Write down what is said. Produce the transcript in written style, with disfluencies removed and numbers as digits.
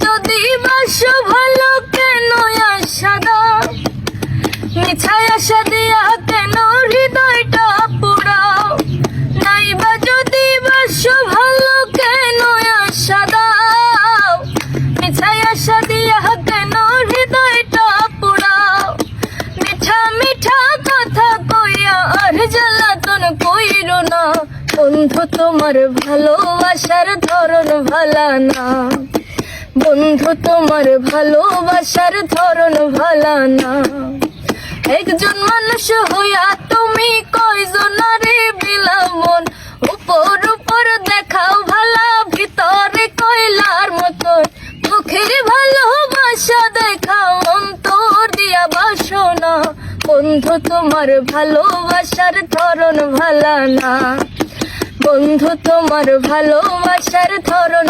যদি বাসো ভালো কেন আশা দাও, মিছায় আশা দিয়া কেন হৃদয়টা পুরাও। নাইবা যদি বাসো ভালো কেন আশা দাও, মিছায় আশা দিয়া কেন হৃদয়টা পুরাও। মিঠা মিঠা কথা কইয়া আর জ্বালাতন কইরো না, বন্ধু তোমার ভালোবাসার ধরন ভালা না। বন্ধু তোমার ভালোবাসার ধরন ভালা না। একজন মানুষ হইয়া তুমি কয়জনারে বিলামন, উপর উপর দেখাও ভালা ভিতরে কয়লার মতন। মুখের ভালোবাসা দেখাও অন্তর দিয়া বাসনা, বন্ধু তোমার ভালোবাসার ধরন ভালা না। বন্ধু তোমার ভালোবাসার ধরন